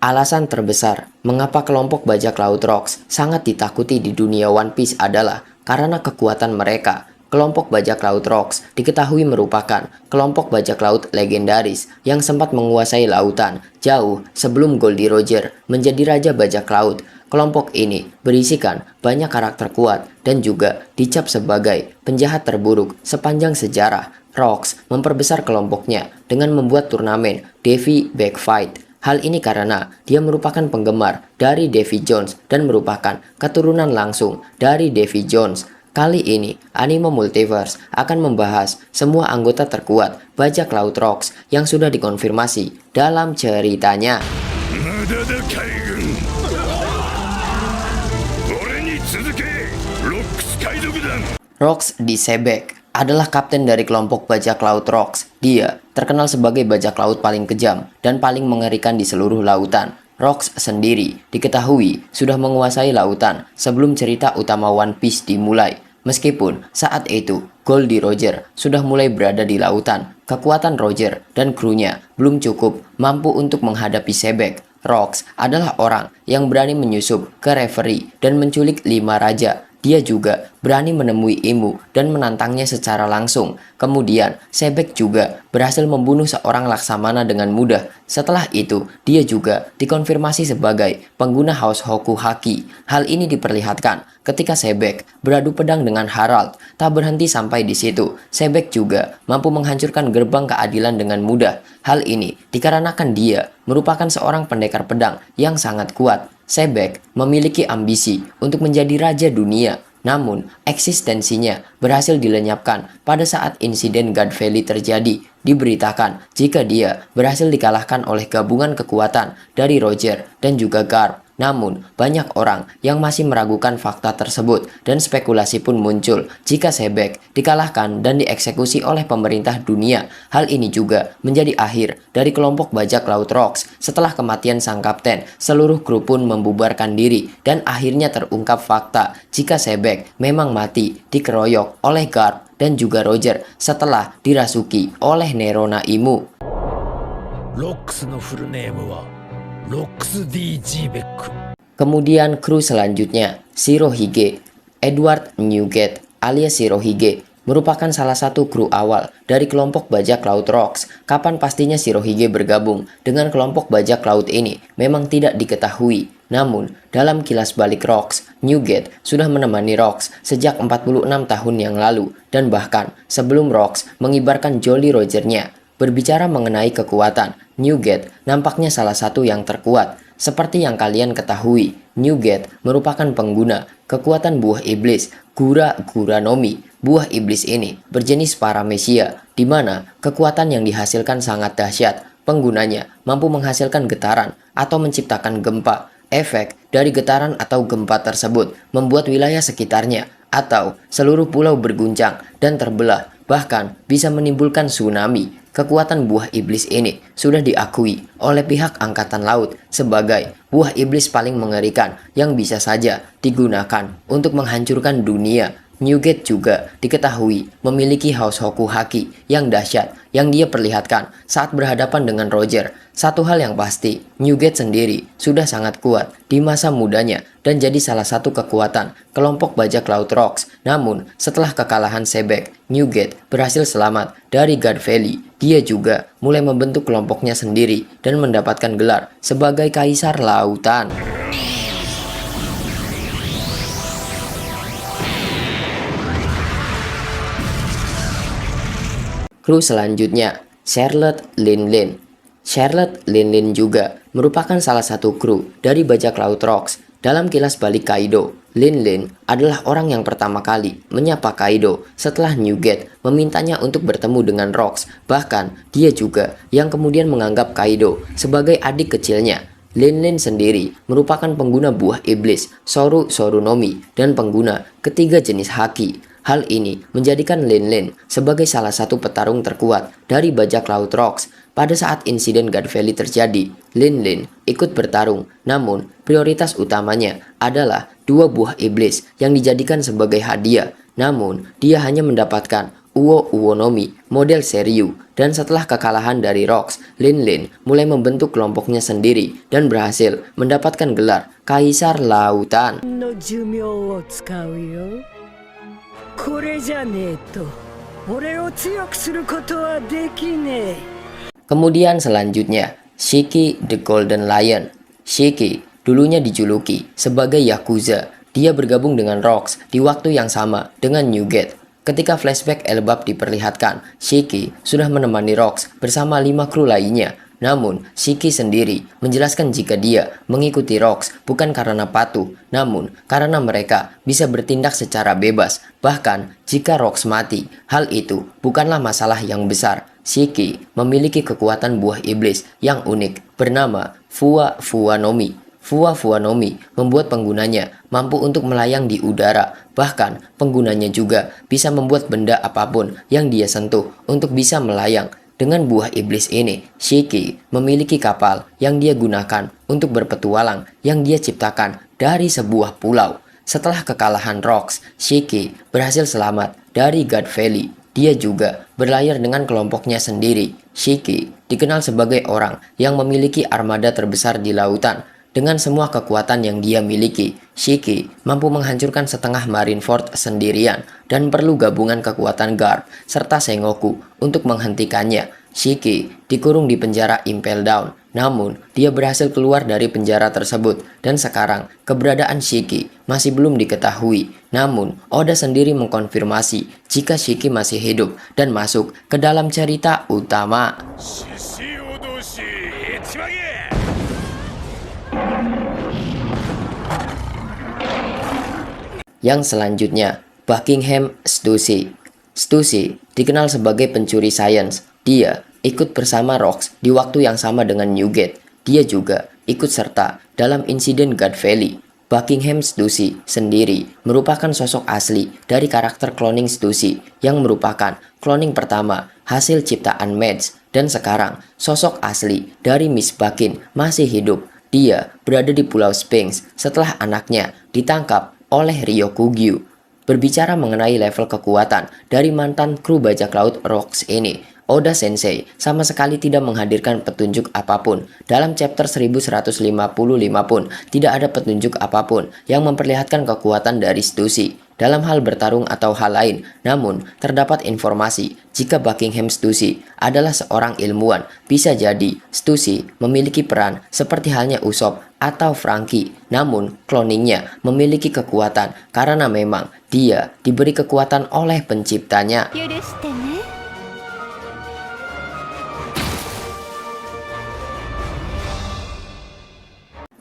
Alasan terbesar mengapa kelompok bajak laut Rocks sangat ditakuti di dunia One Piece adalah karena kekuatan mereka. Kelompok bajak laut Rocks diketahui merupakan kelompok bajak laut legendaris yang sempat menguasai lautan jauh sebelum Goldie Roger menjadi raja bajak laut. Kelompok ini berisikan banyak karakter kuat dan juga dicap sebagai penjahat terburuk sepanjang sejarah. Rocks memperbesar kelompoknya dengan membuat turnamen Davy Big Fight. Hal ini karena dia merupakan penggemar dari Davy Jones dan merupakan keturunan langsung dari Davy Jones. Kali ini, Anime Multiverse akan membahas semua anggota terkuat bajak laut Rocks yang sudah dikonfirmasi dalam ceritanya. Rocks Sebek adalah kapten dari kelompok bajak laut Rocks. Dia terkenal sebagai bajak laut paling kejam dan paling mengerikan di seluruh lautan. Rocks sendiri diketahui sudah menguasai lautan sebelum cerita utama One Piece dimulai. Meskipun saat itu Goldie Roger sudah mulai berada di lautan, kekuatan Roger dan krunya belum cukup mampu untuk menghadapi Sebek. Rocks adalah orang yang berani menyusup ke referee dan menculik 5 raja. Dia juga berani menemui Imu dan menantangnya secara langsung. Kemudian, Sebek juga berhasil membunuh seorang laksamana dengan mudah. Setelah itu, dia juga dikonfirmasi sebagai pengguna House Hoku Haki. Hal ini diperlihatkan ketika Sebek beradu pedang dengan Harald. Tak berhenti sampai di situ, Sebek juga mampu menghancurkan gerbang keadilan dengan mudah. Hal ini dikarenakan dia merupakan seorang pendekar pedang yang sangat kuat. Sebek memiliki ambisi untuk menjadi raja dunia, namun eksistensinya berhasil dilenyapkan pada saat insiden God Valley terjadi. Diberitakan jika dia berhasil dikalahkan oleh gabungan kekuatan dari Roger dan juga Garp. Namun, banyak orang yang masih meragukan fakta tersebut dan spekulasi pun muncul jika Sebek dikalahkan dan dieksekusi oleh pemerintah dunia. Hal ini juga menjadi akhir dari kelompok bajak laut Rocks. Setelah kematian sang kapten, seluruh kru pun membubarkan diri dan akhirnya terungkap fakta jika Sebek memang mati dikeroyok oleh Garp dan juga Roger setelah dirasuki oleh Nerona Imu. Rocks no full name wa Rocks D. Beck. Kemudian kru selanjutnya, Shirohige. Edward Newgate alias Shirohige merupakan salah satu kru awal dari kelompok bajak laut Rocks. Kapan pastinya Shirohige bergabung dengan kelompok bajak laut ini memang tidak diketahui. Namun, dalam kilas balik Rocks, Newgate sudah menemani Rocks sejak 46 tahun yang lalu dan bahkan sebelum Rocks mengibarkan Jolly Rogernya. Berbicara mengenai kekuatan, Newgate nampaknya salah satu yang terkuat. Seperti yang kalian ketahui, Newgate merupakan pengguna kekuatan buah iblis, Gura Nomi. Buah iblis ini berjenis paramesia, di mana kekuatan yang dihasilkan sangat dahsyat. Penggunanya mampu menghasilkan getaran atau menciptakan gempa. Efek dari getaran atau gempa tersebut membuat wilayah sekitarnya atau seluruh pulau berguncang dan terbelah, bahkan bisa menimbulkan tsunami. Kekuatan buah iblis ini sudah diakui oleh pihak angkatan laut sebagai buah iblis paling mengerikan yang bisa saja digunakan untuk menghancurkan dunia. Newgate juga diketahui memiliki House Hoku Haki yang dahsyat yang dia perlihatkan saat berhadapan dengan Roger. Satu hal yang pasti, Newgate sendiri sudah sangat kuat di masa mudanya dan jadi salah satu kekuatan kelompok bajak laut Rocks. Namun, setelah kekalahan Sebek, Newgate berhasil selamat dari God Valley. Dia juga mulai membentuk kelompoknya sendiri dan mendapatkan gelar sebagai Kaisar Lautan. Kru selanjutnya, Charlotte Linlin. Charlotte Linlin juga merupakan salah satu kru dari bajak laut Rocks. Dalam kilas balik Kaido, Linlin adalah orang yang pertama kali menyapa Kaido setelah Newgate memintanya untuk bertemu dengan Rocks. Bahkan, dia juga yang kemudian menganggap Kaido sebagai adik kecilnya. Linlin sendiri merupakan pengguna buah iblis, Soru Nomi, dan pengguna ketiga jenis haki. Hal ini menjadikan Linlin sebagai salah satu petarung terkuat dari bajak laut Rocks. Pada saat insiden God Valley terjadi, Linlin ikut bertarung, namun prioritas utamanya adalah 2 buah iblis yang dijadikan sebagai hadiah. Namun, dia hanya mendapatkan Uo Uonomi model Seryu, dan setelah kekalahan dari Rocks, Lin Lin mulai membentuk kelompoknya sendiri dan berhasil mendapatkan gelar Kaisar Lautan. の寿命を使うよ。これじゃねえと俺を強くすることはできねえ。 Kemudian selanjutnya, Shiki the Golden Lion. Shiki dulunya dijuluki sebagai Yakuza. Dia bergabung dengan Rocks di waktu yang sama dengan Newgate. Ketika flashback Elbap diperlihatkan, Shiki sudah menemani Rocks bersama 5 kru lainnya. Namun, Shiki sendiri menjelaskan jika dia mengikuti Rocks bukan karena patuh, namun karena mereka bisa bertindak secara bebas. Bahkan, jika Rocks mati, hal itu bukanlah masalah yang besar. Shiki memiliki kekuatan buah iblis yang unik bernama Fua Fuanomi. Fua Fuanomi membuat penggunanya mampu untuk melayang di udara. Bahkan, penggunanya juga bisa membuat benda apapun yang dia sentuh untuk bisa melayang. Dengan buah iblis ini, Shiki memiliki kapal yang dia gunakan untuk berpetualang yang dia ciptakan dari sebuah pulau. Setelah kekalahan Rocks, Shiki berhasil selamat dari God Valley. Dia juga berlayar dengan kelompoknya sendiri. Shiki dikenal sebagai orang yang memiliki armada terbesar di lautan. Dengan semua kekuatan yang dia miliki, Shiki mampu menghancurkan setengah Marineford sendirian dan perlu gabungan kekuatan Garp serta Sengoku untuk menghentikannya. Shiki dikurung di penjara Impel Down, namun dia berhasil keluar dari penjara tersebut dan sekarang keberadaan Shiki masih belum diketahui. Namun, Oda sendiri mengkonfirmasi jika Shiki masih hidup dan masuk ke dalam cerita utama. Yang selanjutnya, Buckingham Stussy. Stussy dikenal sebagai pencuri sains. Dia ikut bersama Rocks di waktu yang sama dengan Newgate. Dia juga ikut serta dalam insiden God Valley. Buckingham Stussy sendiri merupakan sosok asli dari karakter cloning Stussy yang merupakan cloning pertama hasil ciptaan Mads, dan sekarang sosok asli dari Miss Buckin masih hidup. Dia berada di Pulau Sphinx setelah anaknya ditangkap oleh Ryokugyu. Berbicara mengenai level kekuatan dari mantan kru bajak laut Rocks ini, Oda Sensei sama sekali tidak menghadirkan petunjuk apapun. Dalam chapter 1155 pun tidak ada petunjuk apapun yang memperlihatkan kekuatan dari Stussy dalam hal bertarung atau hal lain. Namun, terdapat informasi jika Buckingham Stussy adalah seorang ilmuwan. Bisa jadi Stussy memiliki peran seperti halnya Usopp atau Franky. Namun, cloningnya memiliki kekuatan karena memang dia diberi kekuatan oleh penciptanya.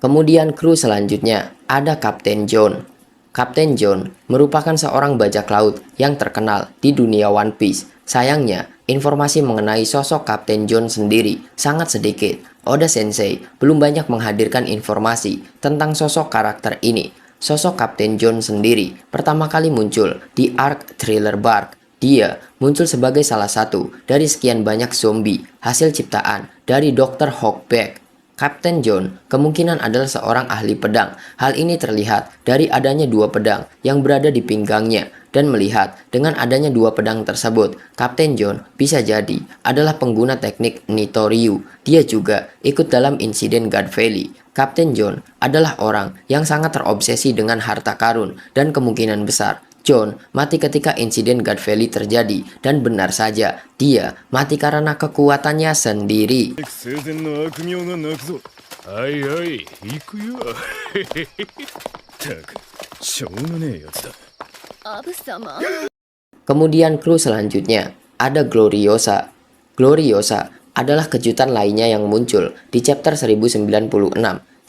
Kemudian kru selanjutnya ada Kapten John. Kapten John merupakan seorang bajak laut yang terkenal di dunia One Piece. Sayangnya, informasi mengenai sosok Kapten John sendiri sangat sedikit. Oda Sensei belum banyak menghadirkan informasi tentang sosok karakter ini. Sosok Kapten John sendiri pertama kali muncul di arc Thriller Bark. Dia muncul sebagai salah satu dari sekian banyak zombie hasil ciptaan dari Dr. Hawkback. Kapten John kemungkinan adalah seorang ahli pedang. Hal ini terlihat dari adanya 2 pedang yang berada di pinggangnya. Dan melihat dengan adanya 2 pedang tersebut, Kapten John bisa jadi adalah pengguna teknik Nitoryu. Dia juga ikut dalam insiden God Valley. Kapten John adalah orang yang sangat terobsesi dengan harta karun. Dan kemungkinan besar John mati ketika insiden God Valley terjadi. Dan benar saja, dia mati karena kekuatannya sendiri. Kemudian kru selanjutnya ada Gloriosa. Gloriosa adalah kejutan lainnya yang muncul di chapter 1096.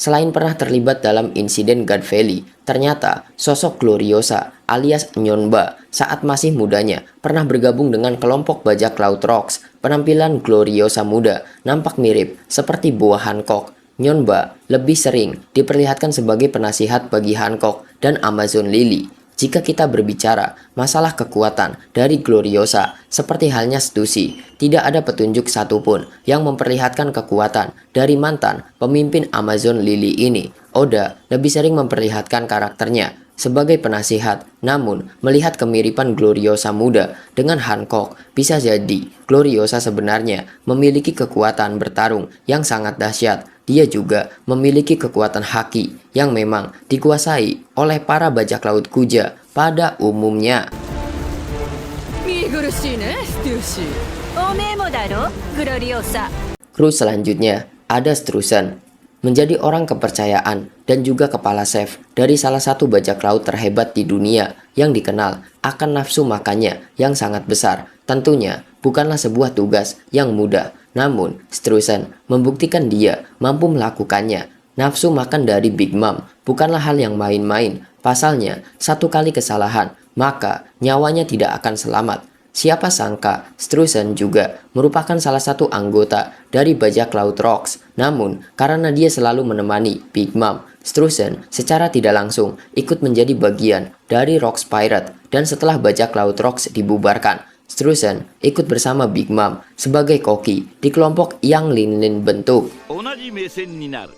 Selain pernah terlibat dalam insiden God Valley, ternyata sosok Gloriosa alias Nyonba saat masih mudanya pernah bergabung dengan kelompok bajak laut Rocks. Penampilan Gloriosa muda nampak mirip seperti Boa Hancock. Nyonba lebih sering diperlihatkan sebagai penasihat bagi Hancock dan Amazon Lily. Jika kita berbicara masalah kekuatan dari Gloriosa, seperti halnya Stussy, tidak ada petunjuk satupun yang memperlihatkan kekuatan dari mantan pemimpin Amazon Lily ini. Oda lebih sering memperlihatkan karakternya sebagai penasihat. Namun, melihat kemiripan Gloriosa muda dengan Hancock, bisa jadi Gloriosa sebenarnya memiliki kekuatan bertarung yang sangat dahsyat. Dia juga memiliki kekuatan haki yang memang dikuasai oleh para bajak laut Kuja pada umumnya. 見苦しいねステューシー。おめえもだろグロリオサ。 Kru selanjutnya ada Struzan, menjadi orang kepercayaan dan juga kepala chef dari salah satu bajak laut terhebat di dunia yang dikenal akan nafsu makannya yang sangat besar. Tentunya bukanlah sebuah tugas yang mudah, namun Struzan membuktikan dia mampu melakukannya. Nafsu makan dari Big Mom bukanlah hal yang main-main. Pasalnya, satu kali kesalahan, maka nyawanya tidak akan selamat. Siapa sangka Struzan juga merupakan salah satu anggota dari bajak laut Rocks. Namun, karena dia selalu menemani Big Mom, Struzan secara tidak langsung ikut menjadi bagian dari Rocks Pirate. Dan setelah bajak laut Rocks dibubarkan, Struzan ikut bersama Big Mom sebagai koki di kelompok yang Lin bentuk. 同じ目線になる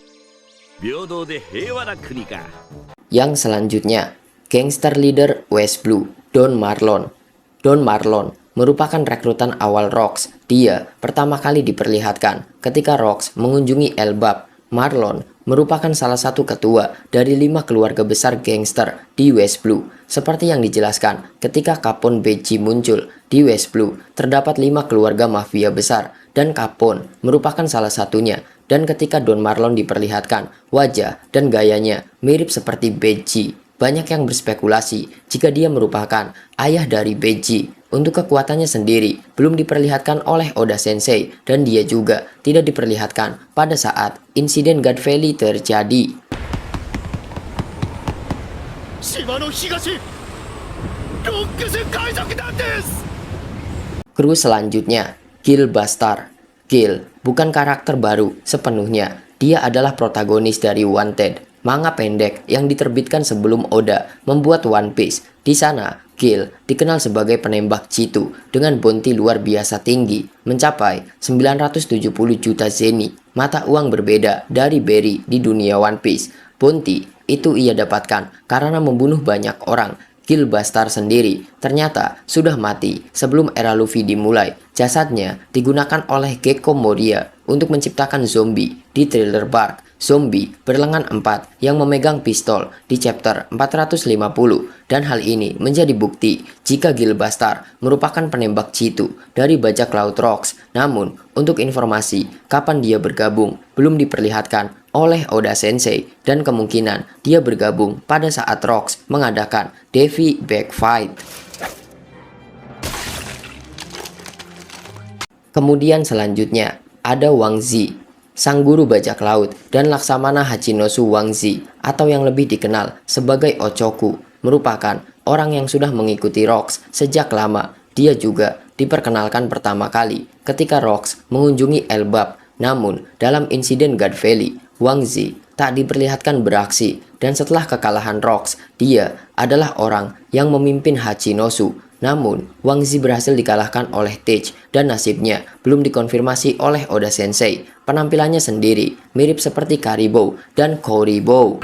平等で平和な国か Yang selanjutnya, gangster leader West Blue, Don Marlon. Don Marlon merupakan rekrutan awal Rocks. Dia pertama kali diperlihatkan ketika Rocks mengunjungi Elbap. Marlon merupakan salah satu ketua dari 5 keluarga besar gangster di West Blue. Seperti yang dijelaskan ketika Capone Beji muncul di West Blue, terdapat 5 keluarga mafia besar dan Capone merupakan salah satunya. Dan ketika Don Marlon diperlihatkan, wajah dan gayanya mirip seperti Beji. Banyak yang berspekulasi jika dia merupakan ayah dari Beji. Untuk kekuatannya sendiri belum diperlihatkan oleh Oda Sensei dan dia juga tidak diperlihatkan pada saat insiden God Valley terjadi. 島の東ロックス海賊団です Kru selanjutnya, Gil Bastard. Gil bukan karakter baru sepenuhnya. Dia adalah protagonis dari Wanted, manga pendek yang diterbitkan sebelum Oda membuat One Piece. Di sana, Gil dikenal sebagai penembak jitu dengan bounty luar biasa tinggi, mencapai 970 juta zeni, mata uang berbeda dari Berry di dunia One Piece. Bounty itu ia dapatkan karena membunuh banyak orang. Gil Bastard sendiri ternyata sudah mati sebelum era Luffy dimulai. Jasadnya digunakan oleh Gecko Moria untuk menciptakan zombie di Thriller Bark. Zombie berlengan 4 yang memegang pistol di chapter 450, dan hal ini menjadi bukti jika Gil Bastard merupakan penembak jitu dari bajak laut Rocks. Namun, untuk informasi kapan dia bergabung belum diperlihatkan oleh Oda Sensei, dan kemungkinan dia bergabung pada saat Rocks mengadakan Devi Back Fight. Kemudian selanjutnya ada Wang Zi, sang guru bajak laut dan Laksamana Hachinosu Wang Zi, atau yang lebih dikenal sebagai Ochoku, merupakan orang yang sudah mengikuti Rocks sejak lama. Dia juga diperkenalkan pertama kali ketika Rocks mengunjungi Elbap. Namun, dalam insiden God Valley, Wang Zi tak diperlihatkan beraksi, dan setelah kekalahan Rocks, dia adalah orang yang memimpin Hachinosu. Namun, Wang Zi berhasil dikalahkan oleh Teach dan nasibnya belum dikonfirmasi oleh Oda Sensei. Penampilannya sendiri mirip seperti Karibo dan Koribo.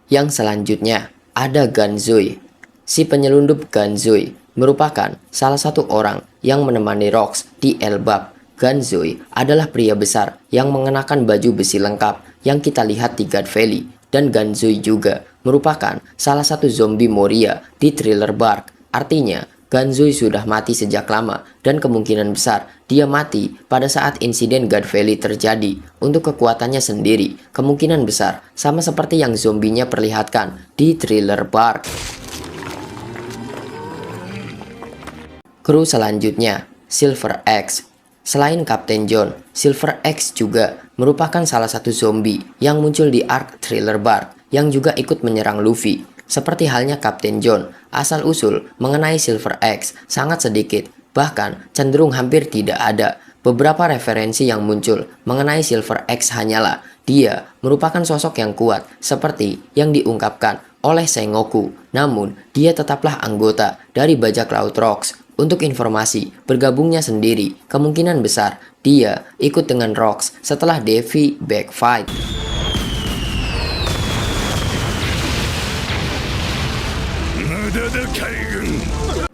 Yang selanjutnya ada Ganzui. Si penyelundup Ganzui merupakan salah satu orang yang menemani Rocks di Elbap. Ganzui adalah pria besar yang mengenakan baju besi lengkap yang kita lihat di God Valley. Dan Ganzui juga merupakan salah satu zombie Moria di Thriller Bark. Artinya, Ganzui sudah mati sejak lama dan kemungkinan besar dia mati pada saat insiden God Valley terjadi. Untuk kekuatannya sendiri, kemungkinan besar sama seperti yang zombinya perlihatkan di Thriller Bark. Kru selanjutnya, Silver X. Selain Kapten John, Silver X juga merupakan salah satu zombie yang muncul di arc Thriller Bark yang juga ikut menyerang Luffy. Seperti halnya Kapten John, asal-usul mengenai Silver X sangat sedikit, bahkan cenderung hampir tidak ada. Beberapa referensi yang muncul mengenai Silver X hanyalah dia merupakan sosok yang kuat seperti yang diungkapkan oleh Sengoku. Namun, dia tetaplah anggota dari bajak laut Rocks. Untuk informasi, bergabungnya sendiri, kemungkinan besar dia ikut dengan Rocks setelah Devi backfight.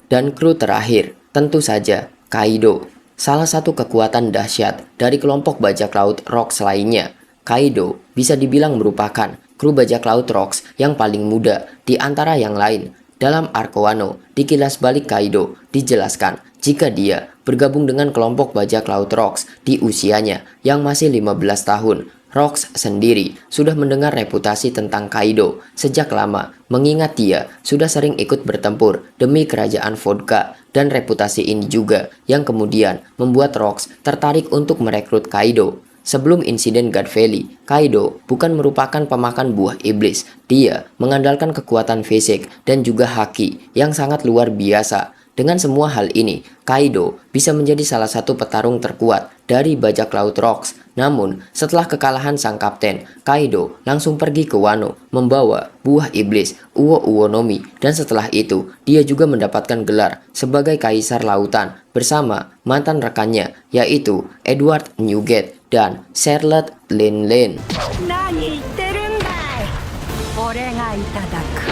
Dan kru terakhir, tentu saja Kaido. Salah satu kekuatan dahsyat dari kelompok bajak laut Rocks lainnya. Kaido bisa dibilang merupakan kru bajak laut Rocks yang paling muda di antara yang lain. Dalam arc Wano, di kilas balik Kaido, dijelaskan jika dia bergabung dengan kelompok bajak laut Rocks di usianya yang masih 15 tahun. Rocks sendiri sudah mendengar reputasi tentang Kaido sejak lama, mengingat dia sudah sering ikut bertempur demi kerajaan Vodka, dan reputasi ini juga yang kemudian membuat Rocks tertarik untuk merekrut Kaido. Sebelum insiden God Valley, Kaido bukan merupakan pemakan buah iblis. Dia mengandalkan kekuatan fisik dan juga haki yang sangat luar biasa. Dengan semua hal ini, Kaido bisa menjadi salah satu petarung terkuat dari bajak laut Rocks. Namun, setelah kekalahan sang kapten, Kaido langsung pergi ke Wano membawa buah iblis Uo Uonomi, dan setelah itu dia juga mendapatkan gelar sebagai Kaisar Lautan bersama mantan rekannya yaitu Edward Newgate dan Charlotte Linlin. 何言ってるんだい。俺がいただく。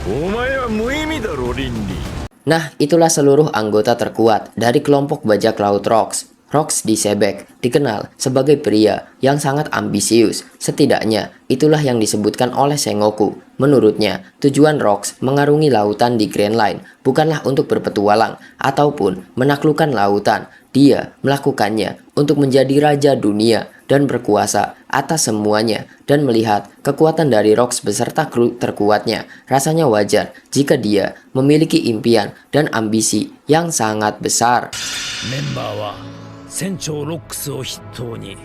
お前は無意味だろリンリ。 Nah, itulah seluruh anggota terkuat dari kelompok bajak laut Rocks. Rocks Disebek dikenal sebagai pria yang sangat ambisius. Setidaknya, itulah yang disebutkan oleh Sengoku. Menurutnya, tujuan Rocks mengarungi lautan di Grand Line bukanlah untuk berpetualang ataupun menaklukkan lautan. Dia melakukannya untuk menjadi raja dunia dan berkuasa atas semuanya, dan melihat kekuatan dari Rocks beserta kru terkuatnya. Rasanya wajar jika dia memiliki impian dan ambisi yang sangat besar. メンバーは船長ロックスを筆頭に